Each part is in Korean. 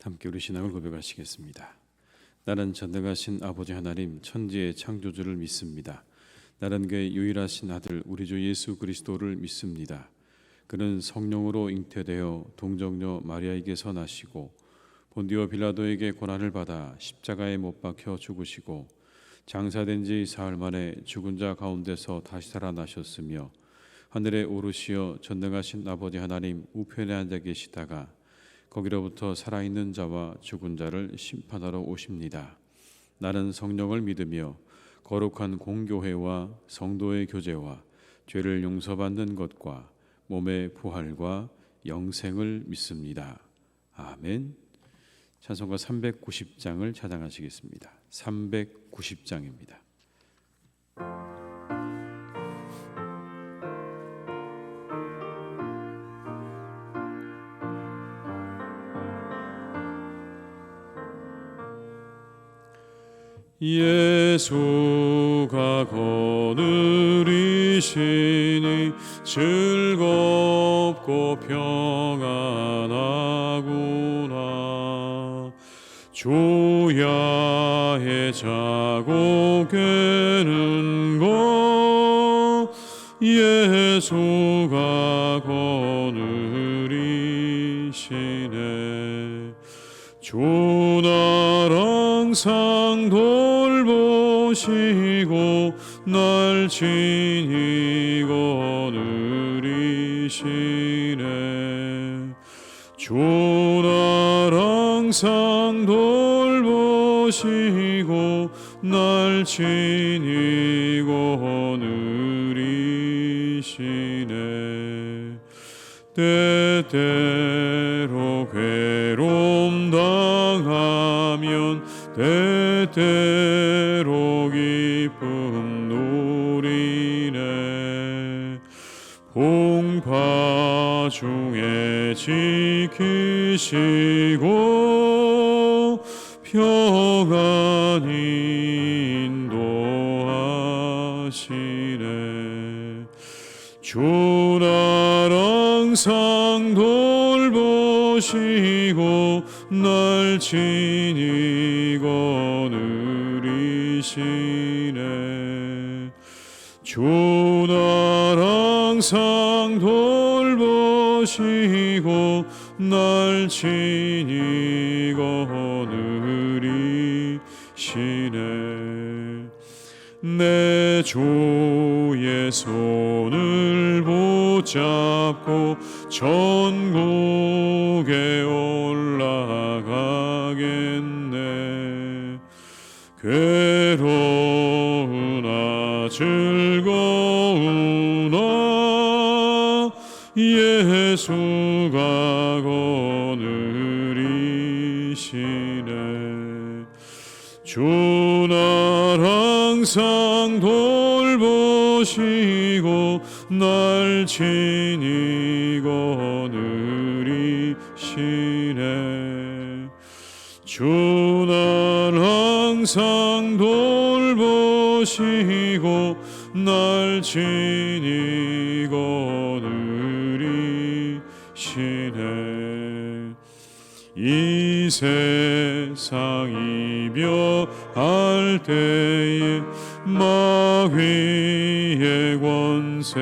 함께 우리 신앙을 고백하시겠습니다. 나는 전능하신 아버지 하나님 천지의 창조주를 믿습니다. 나는 그의 유일하신 아들 우리 주 예수 그리스도를 믿습니다. 그는 성령으로 잉태되어 동정녀 마리아에게서 나시고 본디오 빌라도에게 고난을 받아 십자가에 못 박혀 죽으시고 장사된 지 사흘 만에 죽은 자 가운데서 다시 살아나셨으며 하늘에 오르시어 전능하신 아버지 하나님 우편에 앉아 계시다가 거기로부터 살아있는 자와 죽은 자를 심판하러 오십니다. 나는 성령을 믿으며 거룩한 공교회와 성도의 교제와 죄를 용서받는 것과 몸의 부활과 영생을 믿습니다. 아멘. 찬송가 390장을 찬양하시겠습니다. 390장입니다. 예수가 거느리시니 즐겁고 평안하구나. 조야의 자고 깨는 것 예수가 거느리시네. 주날 항상 돌보시고 날 친히 거느리시네. 주날 항상 돌보시고 날 친히 거느리시네. 때때로 괴로움 당하면 때때로 기쁨 누리네. 풍파 중에 지키시고 평안히 인도하시네. 주날 항상 돌보시고 날 친히 거느리시네. 주날 항상 돌보시고 날 친히 거느리시네. 내 주의 손을 붙잡고 천국에 올라가겠네. 괴로우나 즐거우나 예수가 거느리시네. 주날 항상 돌보시고 날 친히 거느리시네. 주날 항상 돌보시고 날 친히 거느리시네. 이 세상 이별할 때에 마귀의 권세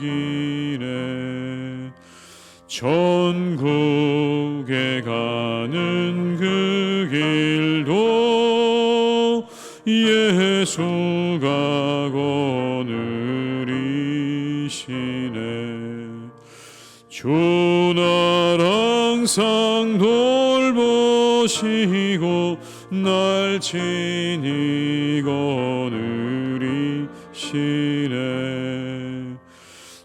이기네. 천국에 가는 그 길도 예수가 거느리시네. 주날 항상 돌보시고 날 친히 거느리시네.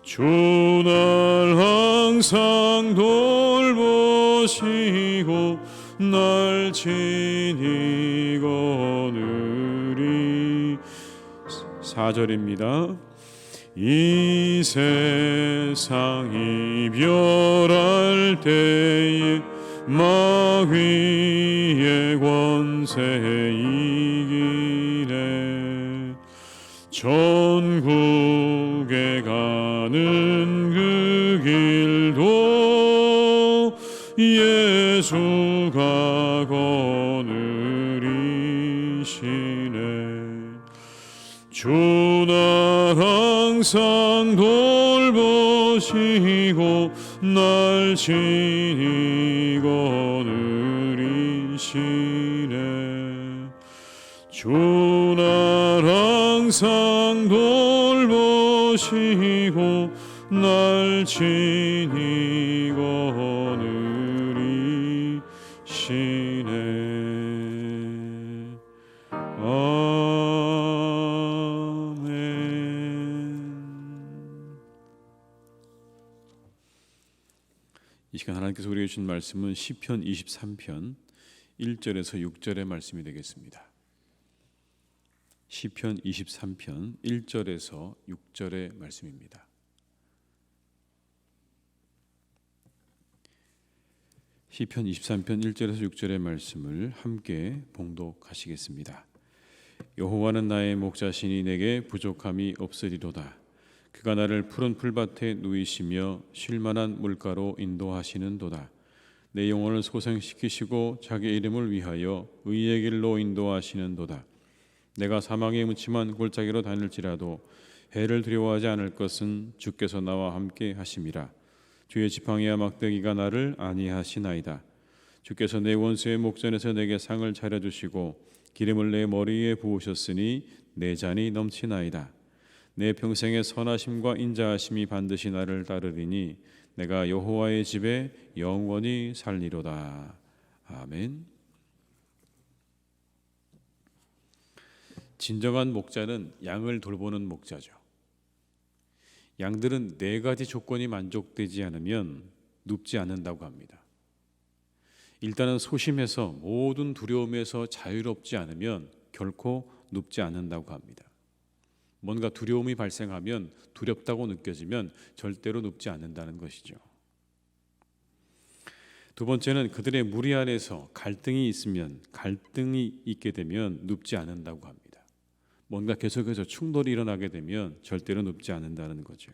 주날 항상 돌보시고 날 친히 거느리. 4절입니다. 이 세상 이별할 때에 마귀의 권세 이기네. 천국에 가는 그 길도 예수가 거느리시네. 주나 항상 돌보시고 날 친히 거느리시네. 주나 항상 돌보시고 날 친히 거느리시네. 이 시간 하나님께서 우리에게 주신 말씀은 시편 23편 1절에서 6절의 말씀이 되겠습니다. 시편 23편 1절에서 6절의 말씀입니다. 시편 23편 1절에서 6절의 말씀을 함께 봉독하시겠습니다. 여호와는 나의 목자시니 내게 부족함이 없으리로다. 그가 나를 푸른 풀밭에 누이시며 쉴만한 물가로 인도하시는도다. 내 영혼을 소생시키시고 자기 이름을 위하여 의의 길로 인도하시는도다. 내가 사망의 묻힘한 골짜기로 다닐지라도 해를 두려워하지 않을 것은 주께서 나와 함께 하심이라. 주의 지팡이와 막대기가 나를 안위하시나이다. 주께서 내 원수의 목전에서 내게 상을 차려주시고 기름을 내 머리에 부으셨으니 내 잔이 넘치나이다. 내 평생의 선하심과 인자하심이 반드시 나를 따르리니 내가 여호와의 집에 영원히 살리로다. 아멘. 진정한 목자는 양을 돌보는 목자죠. 양들은 네 가지 조건이 만족되지 않으면 눕지 않는다고 합니다. 일단은 소심해서 모든 두려움에서 자유롭지 않으면 결코 눕지 않는다고 합니다. 뭔가 두려움이 발생하면 두렵다고 느껴지면 절대로 눕지 않는다는 것이죠. 두 번째는 그들의 무리 안에서 갈등이 있게 되면 눕지 않는다고 합니다. 뭔가 계속해서 충돌이 일어나게 되면 절대로 눕지 않는다는 거죠.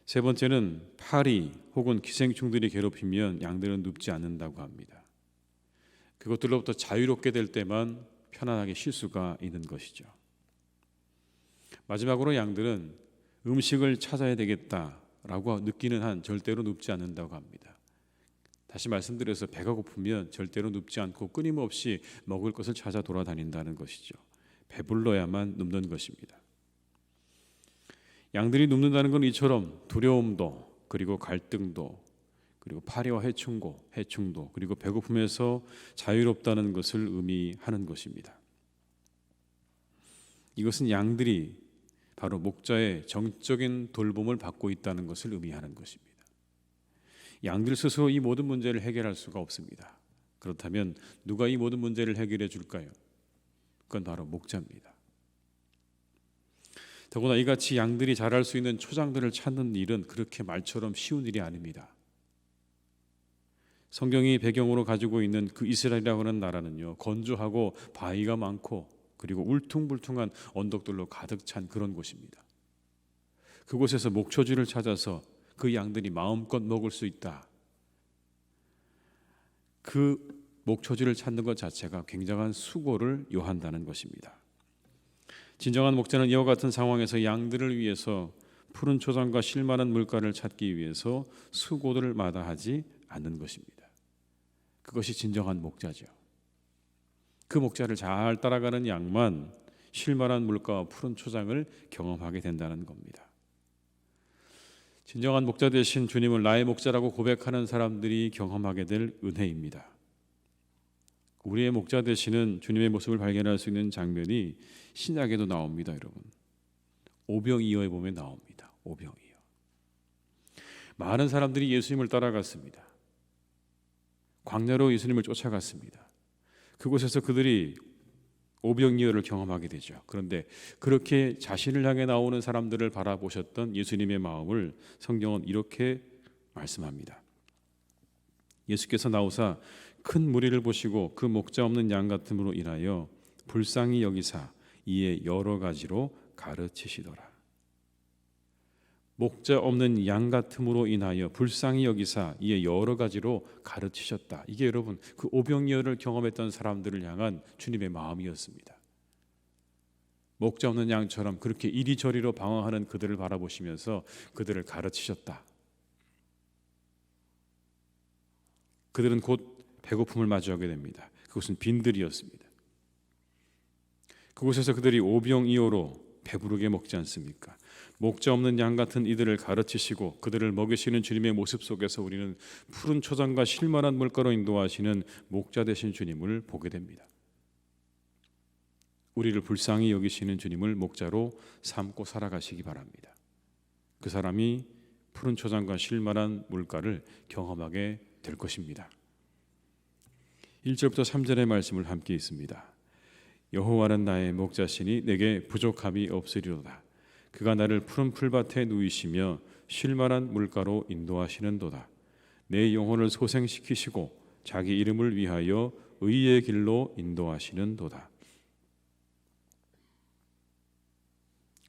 세 번째는 파리 혹은 기생충들이 괴롭히면 양들은 눕지 않는다고 합니다. 그것들로부터 자유롭게 될 때만 편안하게 쉴 수가 있는 것이죠. 마지막으로 양들은 음식을 찾아야 되겠다라고 느끼는 한 절대로 눕지 않는다고 합니다. 다시 말씀드려서 배가 고프면 절대로 눕지 않고 끊임없이 먹을 것을 찾아 돌아다닌다는 것이죠. 배불러야만 눕는 것입니다. 양들이 눕는다는 건 이처럼 두려움도 그리고 갈등도 그리고 파리와 해충도 그리고 배고픔에서 자유롭다는 것을 의미하는 것입니다. 이것은 양들이 바로 목자의 정적인 돌봄을 받고 있다는 것을 의미하는 것입니다. 양들 스스로 이 모든 문제를 해결할 수가 없습니다. 그렇다면 누가 이 모든 문제를 해결해 줄까요? 그건 바로 목자입니다. 더구나 이같이 양들이 자랄 수 있는 초장들을 찾는 일은 그렇게 말처럼 쉬운 일이 아닙니다. 성경이 배경으로 가지고 있는 그 이스라엘이라고 하는 나라는요, 건조하고 바위가 많고 그리고 울퉁불퉁한 언덕들로 가득 찬 그런 곳입니다. 그곳에서 목초지를 찾아서 그 양들이 마음껏 먹을 수 있다. 그 목초지를 찾는 것 자체가 굉장한 수고를 요한다는 것입니다. 진정한 목자는 이와 같은 상황에서 양들을 위해서 푸른 초장과 쉴만한 물가를 찾기 위해서 수고를 마다하지 않는 것입니다. 그것이 진정한 목자죠. 그 목자를 잘 따라가는 양만 쉴만한 물가와 푸른 초장을 경험하게 된다는 겁니다. 진정한 목자 되신 주님을 나의 목자라고 고백하는 사람들이 경험하게 될 은혜입니다. 우리의 목자 되시는 주님의 모습을 발견할 수 있는 장면이 신약에도 나옵니다, 여러분. 오병이어에 보면 나옵니다. 오병이어. 많은 사람들이 예수님을 따라갔습니다. 광야로 예수님을 쫓아갔습니다. 그곳에서 그들이 오병이어를 경험하게 되죠. 그런데 그렇게 자신을 향해 나오는 사람들을 바라보셨던 예수님의 마음을 성경은 이렇게 말씀합니다. 예수께서 나오사 큰 무리를 보시고 그 목자 없는 양 같음으로 인하여 불쌍히 여기사 이에 여러 가지로 가르치시더라. 목자 없는 양 같음으로 인하여 불쌍히 여기사 이에 여러 가지로 가르치셨다. 이게 여러분 그 오병이어를 경험했던 사람들을 향한 주님의 마음이었습니다. 목자 없는 양처럼 그렇게 이리저리로 방황하는 그들을 바라보시면서 그들을 가르치셨다. 그들은 곧 배고픔을 마주하게 됩니다. 그것은 빈들이었습니다. 그곳에서 그들이 오병이어로 배부르게 먹지 않습니까? 목자 없는 양 같은 이들을 가르치시고 그들을 먹이시는 주님의 모습 속에서 우리는 푸른 초장과 쉴만한 물가로 인도하시는 목자 되신 주님을 보게 됩니다. 우리를 불쌍히 여기시는 주님을 목자로 삼고 살아가시기 바랍니다. 그 사람이 푸른 초장과 쉴만한 물가를 경험하게 될 것입니다. 1절부터 3절의 말씀을 함께 있습니다. 여호와는 나의 목자시니 내게 부족함이 없으리로다. 그가 나를 푸른 풀밭에 누이시며 쉴만한 물가로 인도하시는도다. 내 영혼을 소생시키시고 자기 이름을 위하여 의의 길로 인도하시는도다.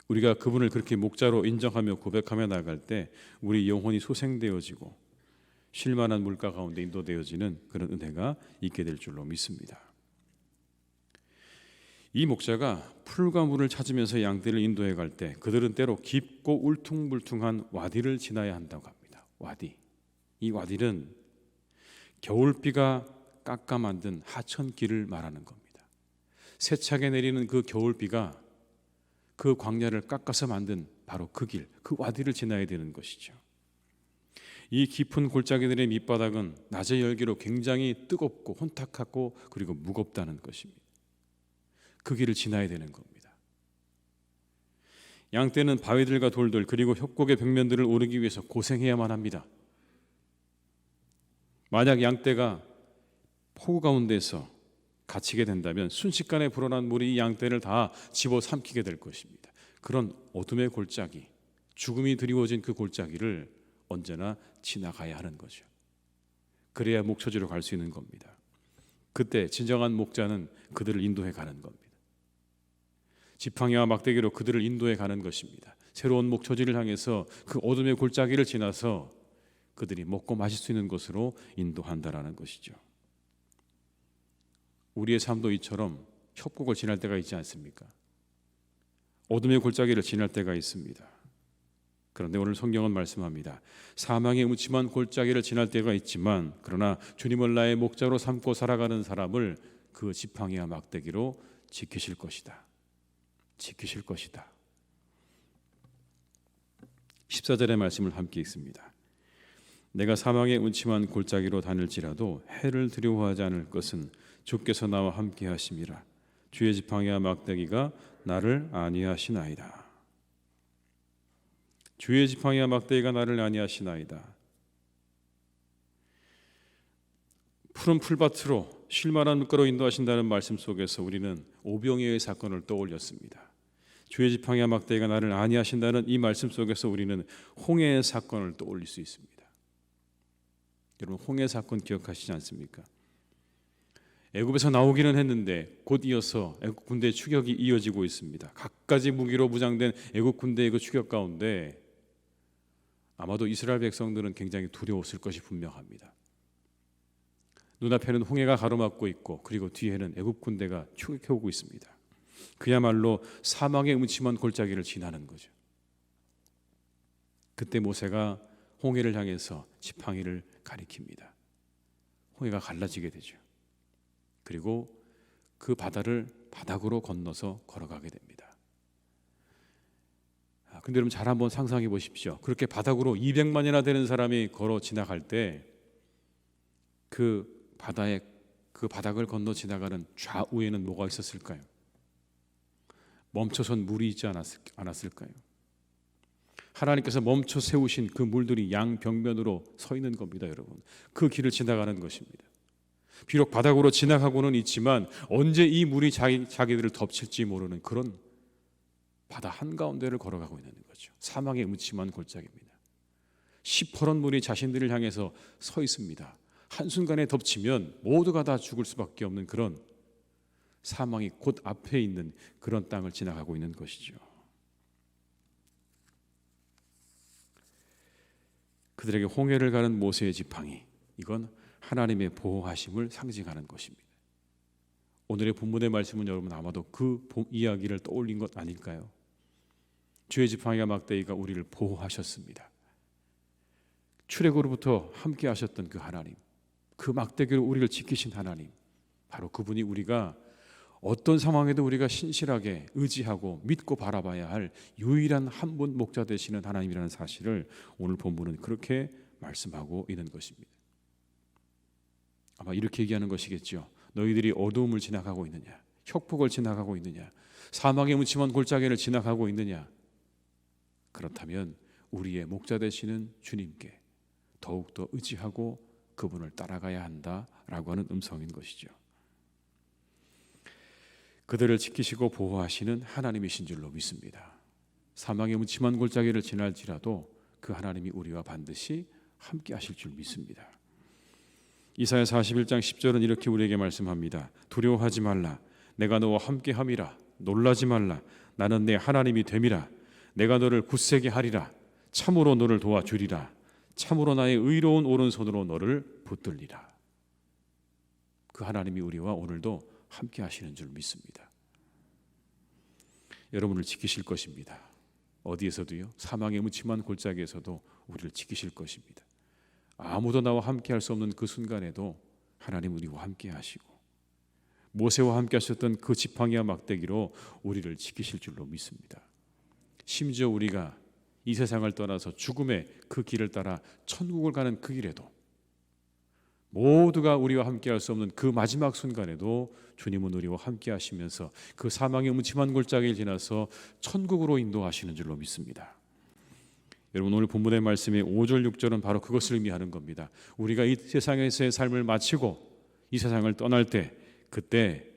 우리가 그분을 그렇게 목자로 인정하며 고백하며 나갈 때 우리 영혼이 소생되어지고 쉴만한 물가 가운데 인도되어지는 그런 은혜가 있게 될 줄로 믿습니다. 이 목자가 풀과 물을 찾으면서 양떼를 인도해 갈 때 그들은 때로 깊고 울퉁불퉁한 와디를 지나야 한다고 합니다. 와디. 이 와디는 겨울비가 깎아 만든 하천길을 말하는 겁니다. 세차게 내리는 그 겨울비가 그 광야를 깎아서 만든 바로 그 길, 그 와디를 지나야 되는 것이죠. 이 깊은 골짜기들의 밑바닥은 낮의 열기로 굉장히 뜨겁고 혼탁하고 그리고 무겁다는 것입니다. 그 길을 지나야 되는 겁니다. 양떼는 바위들과 돌들 그리고 협곡의 벽면들을 오르기 위해서 고생해야만 합니다. 만약 양떼가 폭우 가운데서 갇히게 된다면 순식간에 불어난 물이 이 양떼를 다 집어삼키게 될 것입니다. 그런 어둠의 골짜기, 죽음이 드리워진 그 골짜기를 언제나 지나가야 하는 거죠. 그래야 목초지로 갈 수 있는 겁니다. 그때 진정한 목자는 그들을 인도해 가는 겁니다. 지팡이와 막대기로 그들을 인도해 가는 것입니다. 새로운 목초지를 향해서 그 어둠의 골짜기를 지나서 그들이 먹고 마실 수 있는 곳으로 인도한다라는 것이죠. 우리의 삶도 이처럼 협곡을 지날 때가 있지 않습니까? 어둠의 골짜기를 지날 때가 있습니다. 그런데 오늘 성경은 말씀합니다. 사망의 음침한 골짜기를 지날 때가 있지만 그러나 주님을 나의 목자로 삼고 살아가는 사람을 그 지팡이와 막대기로 지키실 것이다. 지키실 것이다. 14절의 말씀을 함께 읽습니다. 내가 사망의 음침한 골짜기로 다닐지라도 해를 두려워하지 않을 것은 주께서 나와 함께 하심이라. 주의 지팡이와 막대기가 나를 안위하시나이다. 주의 지팡이와 막대기가 나를 안위하시나이다. 푸른 풀밭으로 쉴만한 물가로 인도하신다는 말씀 속에서 우리는 오병이어의 사건을 떠올렸습니다. 주의 지팡이와 막대기가 나를 안위하신다는 이 말씀 속에서 우리는 홍해의 사건을 떠올릴 수 있습니다. 여러분 홍해 사건 기억하시지 않습니까? 애굽에서 나오기는 했는데 곧 이어서 애굽 군대의 추격이 이어지고 있습니다. 갖가지 무기로 무장된 애굽 군대의 그 추격 가운데 아마도 이스라엘 백성들은 굉장히 두려웠을 것이 분명합니다. 눈앞에는 홍해가 가로막고 있고 그리고 뒤에는 애굽 군대가 추격해 오고 있습니다. 그야말로 사망의 음침한 골짜기를 지나는 거죠. 그때 모세가 홍해를 향해서 지팡이를 가리킵니다. 홍해가 갈라지게 되죠. 그리고 그 바다를 바닥으로 건너서 걸어가게 됩니다. 근데 여러분 잘 한번 상상해 보십시오. 그렇게 바닥으로 200만이나 되는 사람이 걸어 지나갈 때 그 바다에 그 바닥을 건너 지나가는 좌우에는 뭐가 있었을까요? 멈춰선 물이 있지 않았을까요? 하나님께서 멈춰 세우신 그 물들이 양벽면으로 서 있는 겁니다, 여러분. 그 길을 지나가는 것입니다. 비록 바닥으로 지나가고는 있지만 언제 이 물이 자기들을 덮칠지 모르는 그런 바다 한가운데를 걸어가고 있는 거죠. 사망의 음침한 골짜기입니다. 시퍼런 물이 자신들을 향해서 서 있습니다. 한순간에 덮치면 모두가 다 죽을 수밖에 없는 그런 사망이 곧 앞에 있는 그런 땅을 지나가고 있는 것이죠. 그들에게 홍해를 가는 모세의 지팡이, 이건 하나님의 보호하심을 상징하는 것입니다. 오늘의 본문의 말씀은 여러분 아마도 그 이야기를 떠올린 것 아닐까요? 주의 지팡이와 막대기가 우리를 보호하셨습니다. 출애굽으로부터 함께 하셨던 그 하나님, 그 막대기로 우리를 지키신 하나님, 바로 그분이 우리가 어떤 상황에도 우리가 신실하게 의지하고 믿고 바라봐야 할 유일한 한 분 목자 되시는 하나님이라는 사실을 오늘 본문은 그렇게 말씀하고 있는 것입니다. 아마 이렇게 얘기하는 것이겠죠. 너희들이 어두움을 지나가고 있느냐, 혁폭을 지나가고 있느냐, 사망의 음침한 골짜기를 지나가고 있느냐. 그렇다면 우리의 목자 되시는 주님께 더욱더 의지하고 그분을 따라가야 한다라고 하는 음성인 것이죠. 그들을 지키시고 보호하시는 하나님이신 줄로 믿습니다. 사망의 음침한 골짜기를 지날지라도 그 하나님이 우리와 반드시 함께 하실 줄 믿습니다. 이사야 41장 10절은 이렇게 우리에게 말씀합니다. 두려워하지 말라. 내가 너와 함께 함이라. 놀라지 말라. 나는 내 하나님이 됨이라. 내가 너를 굳세게 하리라. 참으로 너를 도와주리라. 참으로 나의 의로운 오른손으로 너를 붙들리라. 그 하나님이 우리와 오늘도 함께 하시는 줄 믿습니다. 여러분을 지키실 것입니다. 어디에서도요, 사망의 음침한 골짜기에서도 우리를 지키실 것입니다. 아무도 나와 함께 할 수 없는 그 순간에도 하나님 우리와 함께 하시고 모세와 함께 하셨던 그 지팡이와 막대기로 우리를 지키실 줄로 믿습니다. 심지어 우리가 이 세상을 떠나서 죽음의 그 길을 따라 천국을 가는 그 길에도, 모두가 우리와 함께 할 수 없는 그 마지막 순간에도 주님은 우리와 함께 하시면서 그 사망의 음침한 골짜기를 지나서 천국으로 인도하시는 줄로 믿습니다. 여러분, 오늘 본문의 말씀의 5절 6절은 바로 그것을 의미하는 겁니다. 우리가 이 세상에서의 삶을 마치고 이 세상을 떠날 때, 그때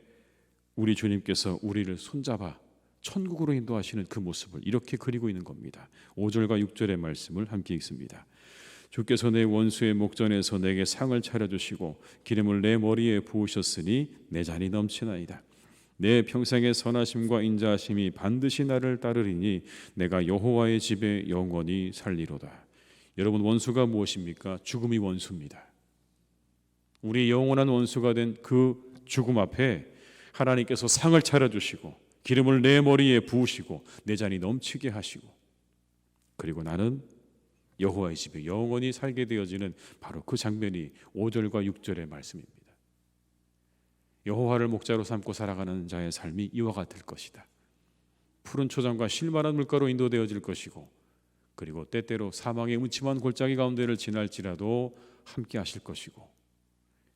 우리 주님께서 우리를 손잡아 천국으로 인도하시는 그 모습을 이렇게 그리고 있는 겁니다. 5절과 6절의 말씀을 함께 읽습니다. 주께서 내 원수의 목전에서 내게 상을 차려주시고 기름을 내 머리에 부으셨으니 내 잔이 넘치나이다. 내 평생의 선하심과 인자하심이 반드시 나를 따르리니 내가 여호와의 집에 영원히 살리로다. 여러분, 원수가 무엇입니까? 죽음이 원수입니다. 우리 영원한 원수가 된 그 죽음 앞에 하나님께서 상을 차려주시고 기름을 내 머리에 부으시고 내 잔이 넘치게 하시고, 그리고 나는 여호와의 집에 영원히 살게 되어지는 바로 그 장면이 5절과 6절의 말씀입니다. 여호와를 목자로 삼고 살아가는 자의 삶이 이와 같을 것이다. 푸른 초장과 실만한 물가로 인도되어질 것이고, 그리고 때때로 사망의 음침한 골짜기 가운데를 지날지라도 함께 하실 것이고,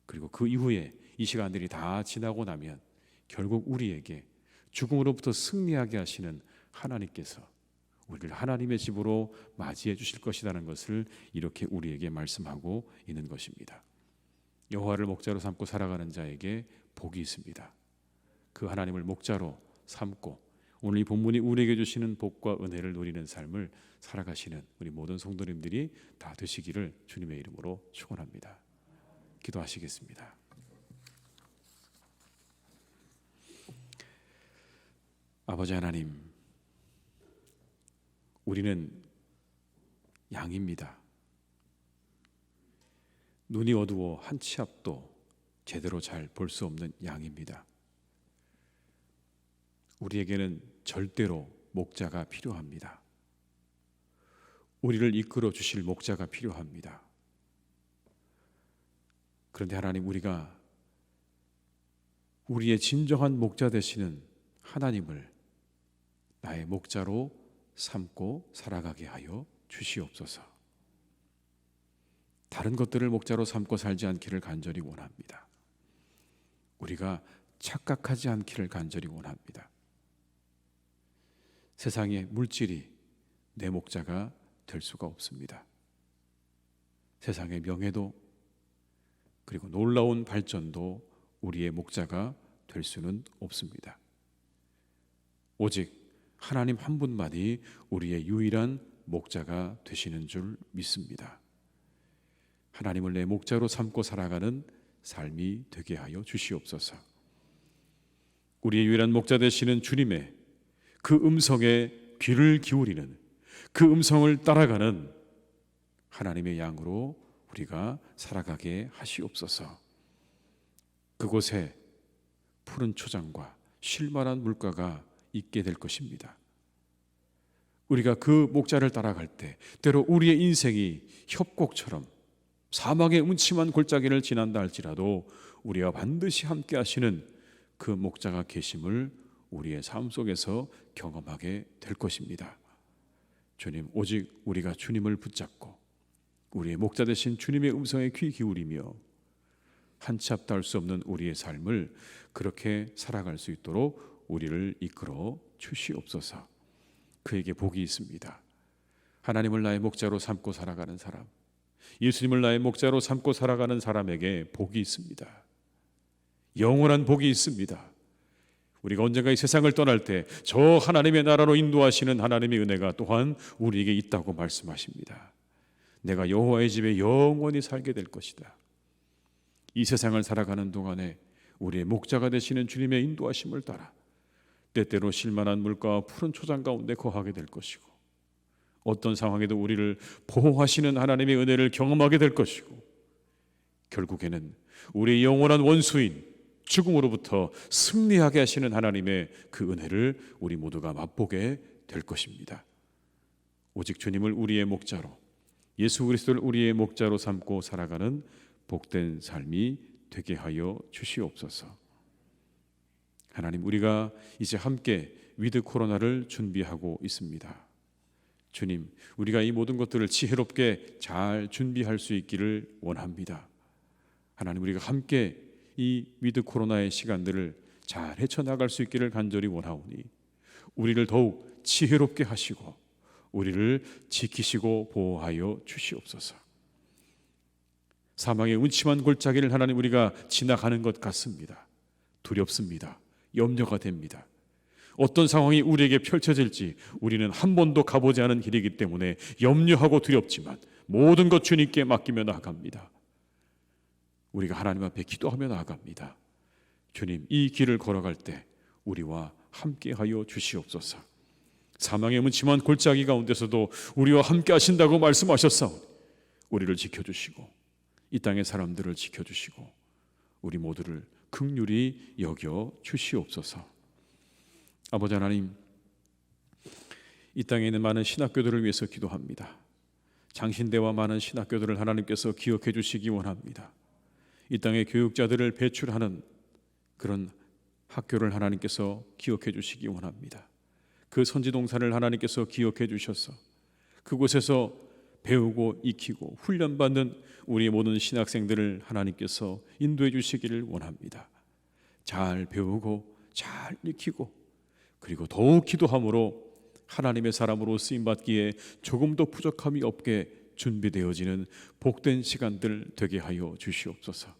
그리고 그 이후에 이 시간들이 다 지나고 나면 결국 우리에게 죽음으로부터 승리하게 하시는 하나님께서 우리를 하나님의 집으로 맞이해 주실 것이라는 것을 이렇게 우리에게 말씀하고 있는 것입니다. 여호와를 목자로 삼고 살아가는 자에게 복이 있습니다. 그 하나님을 목자로 삼고 오늘 이 본문이 우리에게 주시는 복과 은혜를 누리는 삶을 살아가시는 우리 모든 성도님들이 다 되시기를 주님의 이름으로 축원합니다. 기도하시겠습니다. 아버지 하나님, 우리는 양입니다. 눈이 어두워 한 치 앞도 제대로 잘 볼 수 없는 양입니다. 우리에게는 절대로 목자가 필요합니다. 우리를 이끌어 주실 목자가 필요합니다. 그런데 하나님, 우리가 우리의 진정한 목자 되시는 하나님을 나의 목자로 삼고 살아가게 하여 주시옵소서. 다른 것들을 목자로 삼고 살지 않기를 간절히 원합니다. 우리가 착각하지 않기를 간절히 원합니다. 세상의 물질이 내 목자가 될 수가 없습니다. 세상의 명예도 그리고 놀라운 발전도 우리의 목자가 될 수는 없습니다. 오직 하나님 한 분만이 우리의 유일한 목자가 되시는 줄 믿습니다. 하나님을 내 목자로 삼고 살아가는 삶이 되게 하여 주시옵소서. 우리의 유일한 목자 되시는 주님의 그 음성에 귀를 기울이는, 그 음성을 따라가는 하나님의 양으로 우리가 살아가게 하시옵소서. 그곳에 푸른 초장과 쉴만한 물가가 있게 될 것입니다. 우리가 그 목자를 따라갈 때 때로 우리의 인생이 협곡처럼 사막의 음침한 골짜기를 지난다 할지라도 우리와 반드시 함께 하시는 그 목자가 계심을 우리의 삶 속에서 경험하게 될 것입니다. 주님, 오직 우리가 주님을 붙잡고 우리의 목자 되신 주님의 음성에 귀 기울이며 한 치 앞도 할 수 없는 우리의 삶을 그렇게 살아갈 수 있도록 우리를 이끌어 주시옵소서. 그에게 복이 있습니다. 하나님을 나의 목자로 삼고 살아가는 사람, 예수님을 나의 목자로 삼고 살아가는 사람에게 복이 있습니다. 영원한 복이 있습니다. 우리가 언젠가 이 세상을 떠날 때 저 하나님의 나라로 인도하시는 하나님의 은혜가 또한 우리에게 있다고 말씀하십니다. 내가 여호와의 집에 영원히 살게 될 것이다. 이 세상을 살아가는 동안에 우리의 목자가 되시는 주님의 인도하심을 따라 때때로 쉴만한 물가와 푸른 초장 가운데 거하게 될 것이고, 어떤 상황에도 우리를 보호하시는 하나님의 은혜를 경험하게 될 것이고, 결국에는 우리의 영원한 원수인 죽음으로부터 승리하게 하시는 하나님의 그 은혜를 우리 모두가 맛보게 될 것입니다. 오직 주님을 우리의 목자로, 예수 그리스도를 우리의 목자로 삼고 살아가는 복된 삶이 되게 하여 주시옵소서. 하나님, 우리가 이제 함께 위드 코로나를 준비하고 있습니다. 주님, 우리가 이 모든 것들을 지혜롭게 잘 준비할 수 있기를 원합니다. 하나님, 우리가 함께 이 위드 코로나의 시간들을 잘 헤쳐나갈 수 있기를 간절히 원하오니 우리를 더욱 지혜롭게 하시고 우리를 지키시고 보호하여 주시옵소서. 사망의 음침한 골짜기를 하나님 우리가 지나가는 것 같습니다. 두렵습니다. 염려가 됩니다. 어떤 상황이 우리에게 펼쳐질지 우리는 한 번도 가보지 않은 길이기 때문에 염려하고 두렵지만 모든 것 주님께 맡기며 나아갑니다. 우리가 하나님 앞에 기도하며 나아갑니다. 주님, 이 길을 걸어갈 때 우리와 함께하여 주시옵소서. 사망의 음침한 골짜기 가운데서도 우리와 함께 하신다고 말씀하셨사오니 우리를 지켜주시고 이 땅의 사람들을 지켜주시고 우리 모두를 긍휼히 여겨 주시옵소서. 아버지 하나님, 이 땅에 있는 많은 신학교들을 위해서 기도합니다. 장신대와 많은 신학교들을 하나님께서 기억해 주시기 원합니다. 이 땅의 교육자들을 배출하는 그런 학교를 하나님께서 기억해 주시기 원합니다. 그 선지동산을 하나님께서 기억해 주셔서 그곳에서 배우고 익히고 훈련받는 우리 모든 신학생들을 하나님께서 인도해 주시기를 원합니다. 잘 배우고 잘 익히고 그리고 더욱 기도함으로 하나님의 사람으로 쓰임받기에 조금도 부족함이 없게 준비되어지는 복된 시간들 되게 하여 주시옵소서.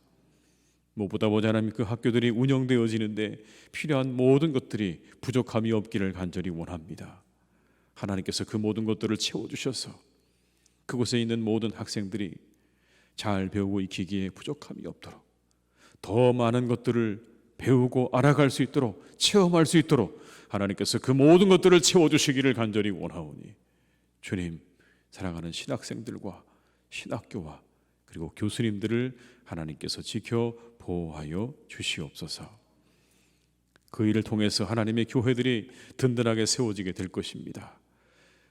무엇보다 하나님, 그 학교들이 운영되어지는데 필요한 모든 것들이 부족함이 없기를 간절히 원합니다. 하나님께서 그 모든 것들을 채워주셔서 그곳에 있는 모든 학생들이 잘 배우고 익히기에 부족함이 없도록 더 많은 것들을 배우고 알아갈 수 있도록 체험할 수 있도록 하나님께서 그 모든 것들을 채워주시기를 간절히 원하오니 주님, 사랑하는 신학생들과 신학교와 그리고 교수님들을 하나님께서 지켜 보호하여 주시옵소서. 그 일을 통해서 하나님의 교회들이 든든하게 세워지게 될 것입니다.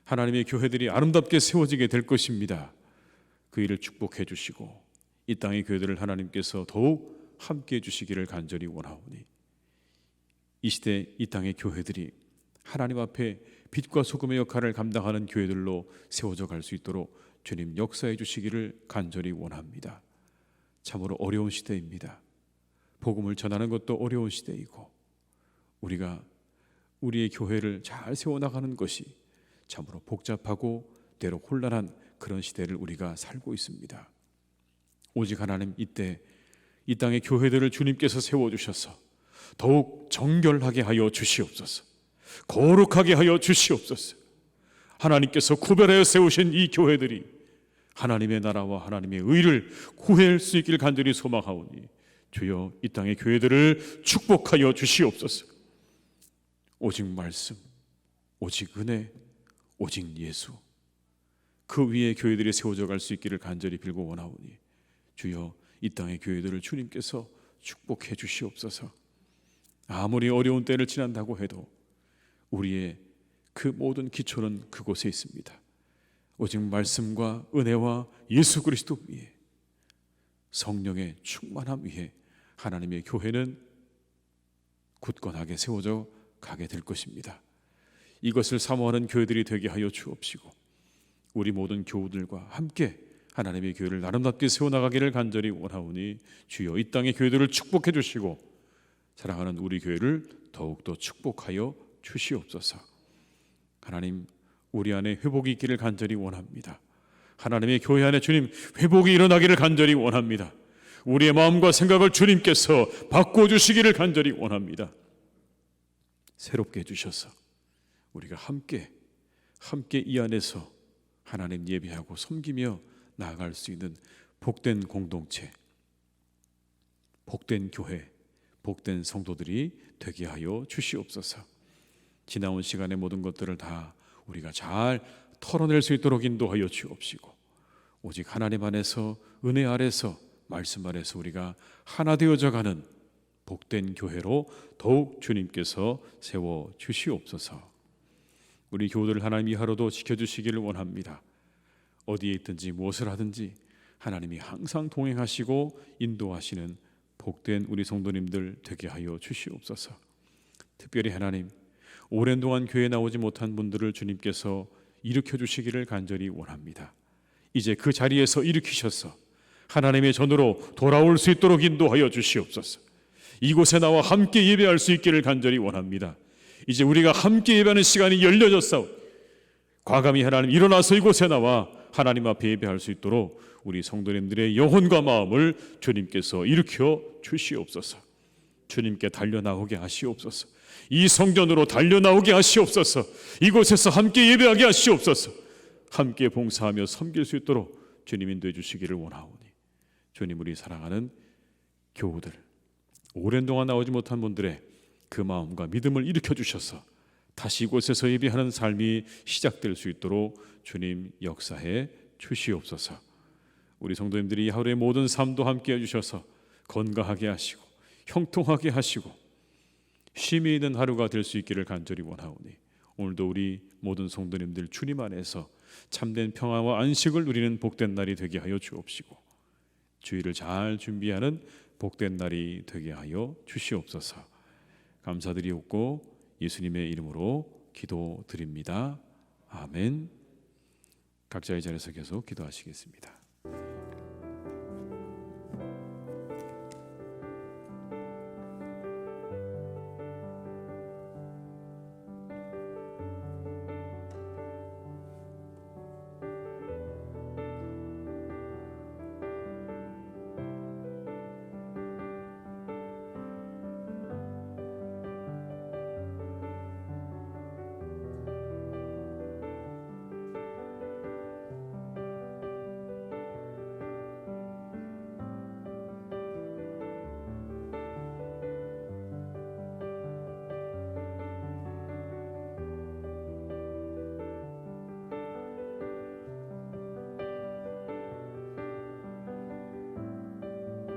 하나님의 교회들이 아름답게 세워지게 될 것입니다. 그 일을 축복해 주시고 이 땅의 교회들을 하나님께서 더욱 함께해 주시기를 간절히 원하오니 이 시대 이 땅의 교회들이 하나님 앞에 빛과 소금의 역할을 감당하는 교회들로 세워져 갈 수 있도록 주님 역사해 주시기를 간절히 원합니다. 참으로 어려운 시대입니다. 복음을 전하는 것도 어려운 시대이고 우리가 우리의 교회를 잘 세워나가는 것이 참으로 복잡하고 때로 혼란한 그런 시대를 우리가 살고 있습니다. 오직 하나님, 이때 이 땅의 교회들을 주님께서 세워주셔서 더욱 정결하게 하여 주시옵소서. 거룩하게 하여 주시옵소서. 하나님께서 구별하여 세우신 이 교회들이 하나님의 나라와 하나님의 의를 구할 수 있기를 간절히 소망하오니 주여, 이 땅의 교회들을 축복하여 주시옵소서. 오직 말씀, 오직 은혜, 오직 예수, 그 위에 교회들이 세워져 갈 수 있기를 간절히 빌고 원하오니 주여 이 땅의 교회들을 주님께서 축복해 주시옵소서. 아무리 어려운 때를 지난다고 해도 우리의 그 모든 기초는 그곳에 있습니다. 오직 말씀과 은혜와 예수 그리스도 위에, 성령의 충만함 위에 하나님의 교회는 굳건하게 세워져 가게 될 것입니다. 이것을 사모하는 교회들이 되게 하여 주옵시고 우리 모든 교우들과 함께 하나님의 교회를 아름답게 세워나가기를 간절히 원하오니 주여 이 땅의 교회들을 축복해 주시고 사랑하는 우리 교회를 더욱더 축복하여 주시옵소서. 하나님, 우리 안에 회복이 있기를 간절히 원합니다. 하나님의 교회 안에 주님 회복이 일어나기를 간절히 원합니다. 우리의 마음과 생각을 주님께서 바꿔주시기를 간절히 원합니다. 새롭게 해주셔서 우리가 함께 이 안에서 하나님 예배하고 섬기며 나아갈 수 있는 복된 공동체, 복된 교회, 복된 성도들이 되게 하여 주시옵소서. 지나온 시간의 모든 것들을 다 우리가 잘 털어낼 수 있도록 인도하여 주옵시고 오직 하나님 안에서, 은혜 아래서, 말씀 아래서 우리가 하나 되어져 가는 복된 교회로 더욱 주님께서 세워 주시옵소서. 우리 교우들을 하나님이 하루도 지켜주시기를 원합니다. 어디에 있든지 무엇을 하든지 하나님이 항상 동행하시고 인도하시는 복된 우리 성도님들 되게 하여 주시옵소서. 특별히 하나님, 오랜 동안 교회에 나오지 못한 분들을 주님께서 일으켜 주시기를 간절히 원합니다. 이제 그 자리에서 일으키셔서 하나님의 전으로 돌아올 수 있도록 인도하여 주시옵소서. 이곳에 나와 함께 예배할 수 있기를 간절히 원합니다. 이제 우리가 함께 예배하는 시간이 열려졌사오니 과감히 하나님 일어나서 이곳에 나와 하나님 앞에 예배할 수 있도록 우리 성도님들의 영혼과 마음을 주님께서 일으켜 주시옵소서. 주님께 달려나오게 하시옵소서. 이 성전으로 달려나오게 하시옵소서. 이곳에서 함께 예배하게 하시옵소서. 함께 봉사하며 섬길 수 있도록 주님 인도해 주시기를 원하오니 주님, 우리 사랑하는 교우들, 오랜 동안 나오지 못한 분들의 그 마음과 믿음을 일으켜 주셔서 다시 이곳에서 예배하는 삶이 시작될 수 있도록 주님 역사해 주시옵소서. 우리 성도님들이 하루의 모든 삶도 함께 해주셔서 건강하게 하시고 형통하게 하시고 쉼이 있는 하루가 될 수 있기를 간절히 원하오니 오늘도 우리 모든 성도님들 주님 안에서 참된 평화와 안식을 누리는 복된 날이 되게 하여 주옵시고 주일을 잘 준비하는 복된 날이 되게 하여 주시옵소서. 감사드리옵고 예수님의 이름으로 기도드립니다. 아멘. 각자의 자리에서 계속 기도하시겠습니다.